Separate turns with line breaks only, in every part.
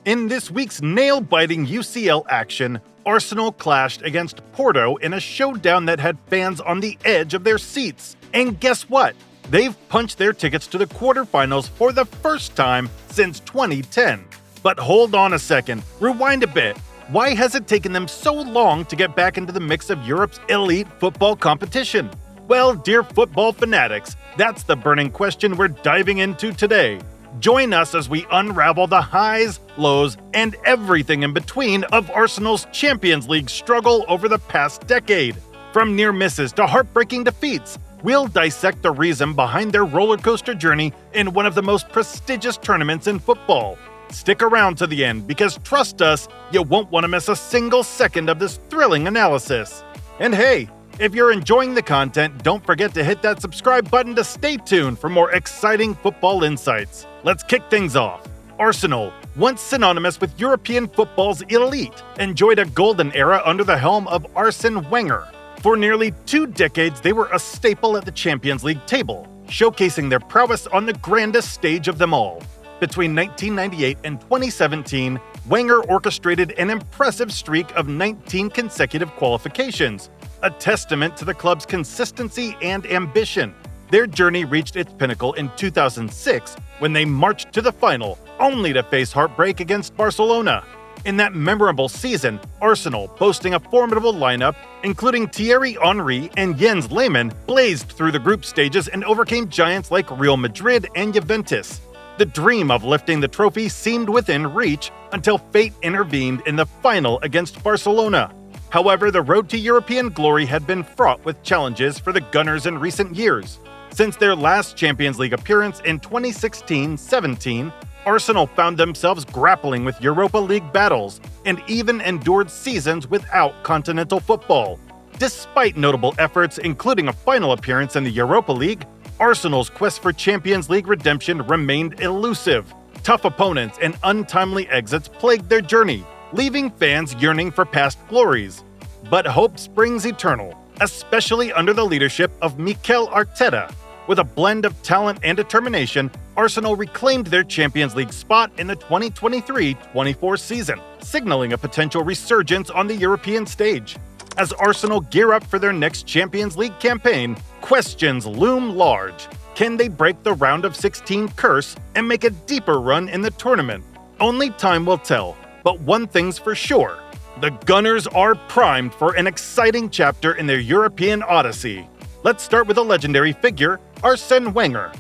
In this week's nail-biting UCL action, Arsenal clashed against Porto in a showdown that had fans on the edge of their seats. And guess what? They've punched their tickets to the quarterfinals for the first time since 2010. But hold on a second, rewind a bit. Why has it taken them so long to get back into the mix of Europe's elite football competition? Well, dear football fanatics, that's the burning question we're diving into today. Join us as we unravel the highs, lows, and everything in between of Arsenal's Champions League struggle over the past decade. From near misses to heartbreaking defeats, we'll dissect the reason behind their rollercoaster journey in one of the most prestigious tournaments in football. Stick around to the end because trust us, you won't want to miss a single second of this thrilling analysis. And hey, if you're enjoying the content, don't forget to hit that subscribe button to stay tuned for more exciting football insights. Let's kick things off. Arsenal, once synonymous with European football's elite, enjoyed a golden era under the helm of Arsene Wenger. For nearly 2 decades, they were a staple at the Champions League table, showcasing their prowess on the grandest stage of them all. Between 1998 and 2017, Wenger orchestrated an impressive streak of 19 consecutive qualifications, a testament to the club's consistency and ambition. Their journey reached its pinnacle in 2006 when they marched to the final, only to face heartbreak against Barcelona. In that memorable season, Arsenal, boasting a formidable lineup, including Thierry Henry and Jens Lehmann, blazed through the group stages and overcame giants like Real Madrid and Juventus. The dream of lifting the trophy seemed within reach until fate intervened in the final against Barcelona. However, the road to European glory had been fraught with challenges for the Gunners in recent years. Since their last Champions League appearance in 2016-17, Arsenal found themselves grappling with Europa League battles and even endured seasons without continental football. Despite notable efforts, including a final appearance in the Europa League, Arsenal's quest for Champions League redemption remained elusive. Tough opponents and untimely exits plagued their journey, leaving fans yearning for past glories. But hope springs eternal, especially under the leadership of Mikel Arteta. With a blend of talent and determination, Arsenal reclaimed their Champions League spot in the 2023-24 season, signaling a potential resurgence on the European stage. As Arsenal gear up for their next Champions League campaign, questions loom large. Can they break the round of 16 curse and make a deeper run in the tournament? Only time will tell, but one thing's for sure. The Gunners are primed for an exciting chapter in their European odyssey. Let's start with a legendary figure, Arsene Wenger.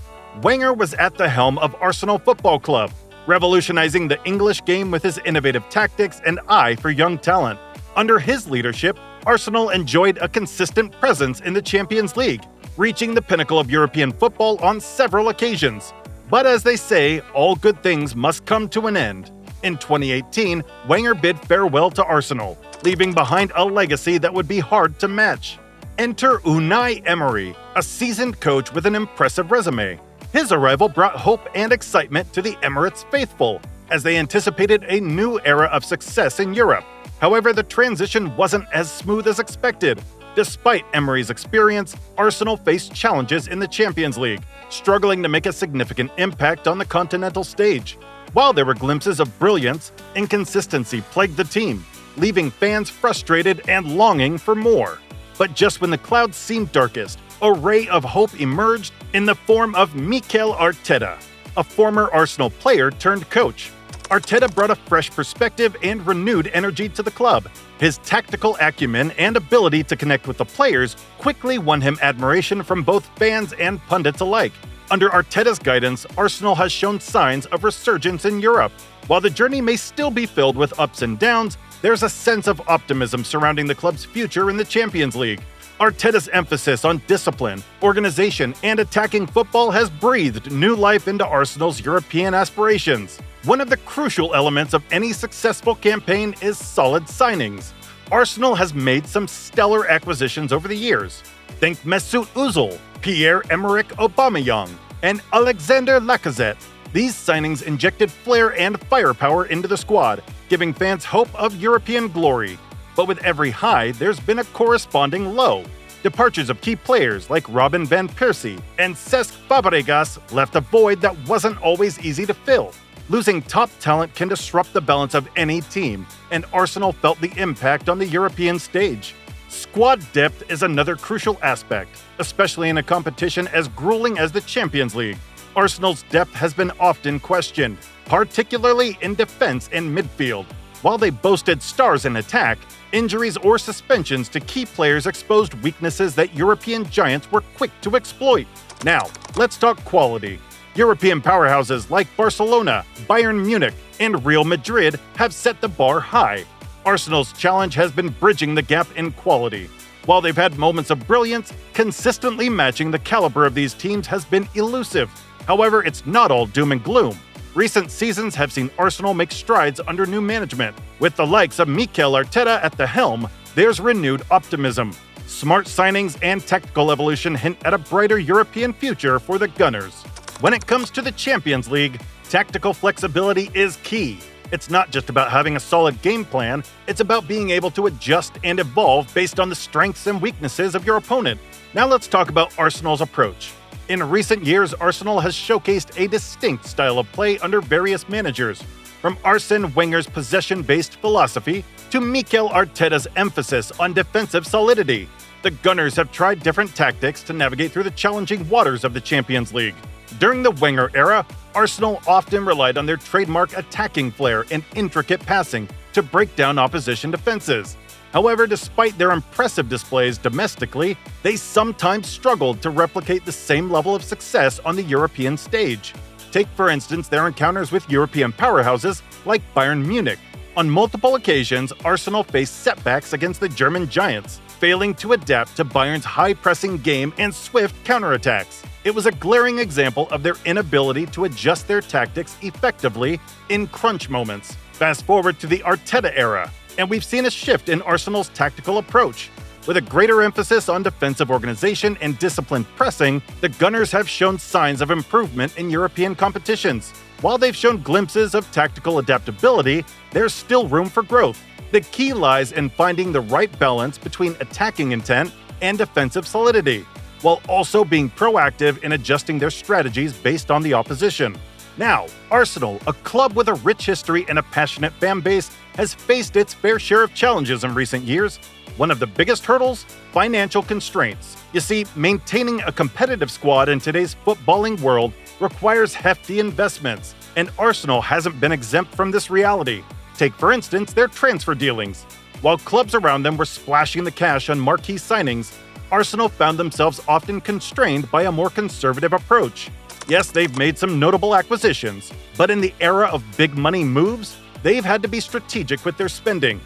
Wenger was at the helm of Arsenal Football Club, revolutionizing the English game with his innovative tactics and eye for young talent. Under his leadership, Arsenal enjoyed a consistent presence in the Champions League, reaching the pinnacle of European football on several occasions. But as they say, all good things must come to an end. In 2018, Wenger bid farewell to Arsenal, leaving behind a legacy that would be hard to match. Enter Unai Emery, a seasoned coach with an impressive resume. His arrival brought hope and excitement to the Emirates faithful, as they anticipated a new era of success in Europe. However, the transition wasn't as smooth as expected. Despite Emery's experience, Arsenal faced challenges in the Champions League, struggling to make a significant impact on the continental stage. While there were glimpses of brilliance, inconsistency plagued the team, leaving fans frustrated and longing for more. But just when the clouds seemed darkest, a ray of hope emerged in the form of Mikel Arteta, a former Arsenal player turned coach. Arteta brought a fresh perspective and renewed energy to the club. His tactical acumen and ability to connect with the players quickly won him admiration from both fans and pundits alike. Under Arteta's guidance, Arsenal has shown signs of resurgence in Europe. While the journey may still be filled with ups and downs, there's a sense of optimism surrounding the club's future in the Champions League. Arteta's emphasis on discipline, organization, and attacking football has breathed new life into Arsenal's European aspirations. One of the crucial elements of any successful campaign is solid signings. Arsenal has made some stellar acquisitions over the years. Think Mesut Ozil, Pierre-Emerick Aubameyang, and Alexander Lacazette. These signings injected flair and firepower into the squad, giving fans hope of European glory. But with every high, there's been a corresponding low. Departures of key players like Robin van Persie and Cesc Fabregas left a void that wasn't always easy to fill. Losing top talent can disrupt the balance of any team, and Arsenal felt the impact on the European stage. Squad depth is another crucial aspect, especially in a competition as grueling as the Champions League. Arsenal's depth has been often questioned, particularly in defense and midfield. While they boasted stars in attack, injuries or suspensions to key players exposed weaknesses that European giants were quick to exploit. Now, let's talk quality. European powerhouses like Barcelona, Bayern Munich, and Real Madrid have set the bar high. Arsenal's challenge has been bridging the gap in quality. While they've had moments of brilliance, consistently matching the caliber of these teams has been elusive. However, it's not all doom and gloom. Recent seasons have seen Arsenal make strides under new management. With the likes of Mikel Arteta at the helm, there's renewed optimism. Smart signings and tactical evolution hint at a brighter European future for the Gunners. When it comes to the Champions League, tactical flexibility is key. It's not just about having a solid game plan, it's about being able to adjust and evolve based on the strengths and weaknesses of your opponent. Now let's talk about Arsenal's approach. In recent years, Arsenal has showcased a distinct style of play under various managers. From Arsene Wenger's possession-based philosophy to Mikel Arteta's emphasis on defensive solidity, the Gunners have tried different tactics to navigate through the challenging waters of the Champions League. During the Wenger era, Arsenal often relied on their trademark attacking flair and intricate passing to break down opposition defenses. However, despite their impressive displays domestically, they sometimes struggled to replicate the same level of success on the European stage. Take, for instance, their encounters with European powerhouses like Bayern Munich. On multiple occasions, Arsenal faced setbacks against the German giants, failing to adapt to Bayern's high-pressing game and swift counterattacks. It was a glaring example of their inability to adjust their tactics effectively in crunch moments. Fast forward to the Arteta era, and we've seen a shift in Arsenal's tactical approach. With a greater emphasis on defensive organization and disciplined pressing, the Gunners have shown signs of improvement in European competitions. While they've shown glimpses of tactical adaptability, there's still room for growth. The key lies in finding the right balance between attacking intent and defensive solidity, while also being proactive in adjusting their strategies based on the opposition. Now, Arsenal, a club with a rich history and a passionate fan base, has faced its fair share of challenges in recent years. One of the biggest hurdles? Financial constraints. You see, maintaining a competitive squad in today's footballing world requires hefty investments, and Arsenal hasn't been exempt from this reality. Take, for instance, their transfer dealings. While clubs around them were splashing the cash on marquee signings, Arsenal found themselves often constrained by a more conservative approach. Yes, they've made some notable acquisitions, but in the era of big money moves, they've had to be strategic with their spending.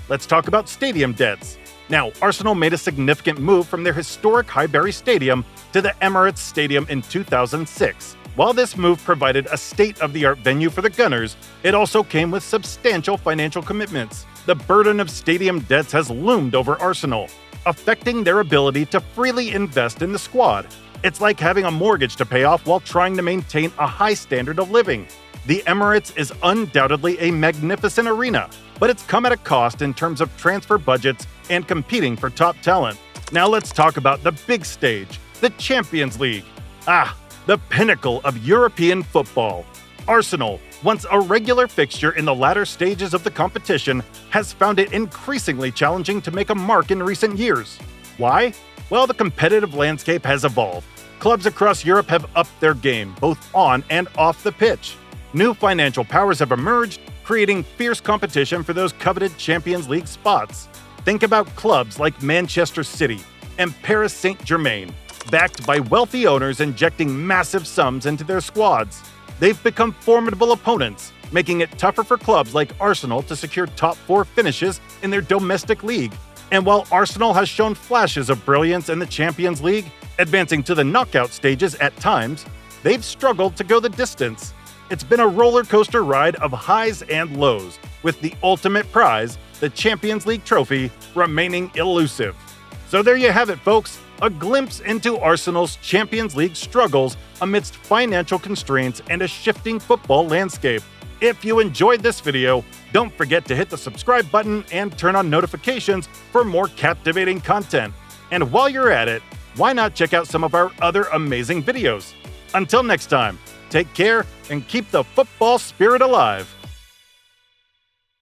Let's talk about stadium debts. Now, Arsenal made a significant move from their historic Highbury Stadium to the Emirates Stadium in 2006. While this move provided a state-of-the-art venue for the Gunners, it also came with substantial financial commitments. The burden of stadium debts has loomed over Arsenal, affecting their ability to freely invest in the squad. It's like having a mortgage to pay off while trying to maintain a high standard of living. The Emirates is undoubtedly a magnificent arena, but it's come at a cost in terms of transfer budgets and competing for top talent. Now let's talk about the big stage, the Champions League. The pinnacle of European football. Arsenal, once a regular fixture in the latter stages of the competition, has found it increasingly challenging to make a mark in recent years. Why? Well, the competitive landscape has evolved. Clubs across Europe have upped their game, both on and off the pitch. New financial powers have emerged, creating fierce competition for those coveted Champions League spots. Think about clubs like Manchester City and Paris Saint-Germain, backed by wealthy owners injecting massive sums into their squads. They've become formidable opponents, making it tougher for clubs like Arsenal to secure top 4 finishes in their domestic league. And while Arsenal has shown flashes of brilliance in the Champions League, advancing to the knockout stages at times, they've struggled to go the distance. It's been a roller coaster ride of highs and lows, with the ultimate prize, the Champions League trophy, remaining elusive. So there you have it, folks. A glimpse into Arsenal's Champions League struggles amidst financial constraints and a shifting football landscape. If you enjoyed this video, don't forget to hit the subscribe button and turn on notifications for more captivating content. And while you're at it, why not check out some of our other amazing videos? Until next time, Take care and keep the football spirit alive.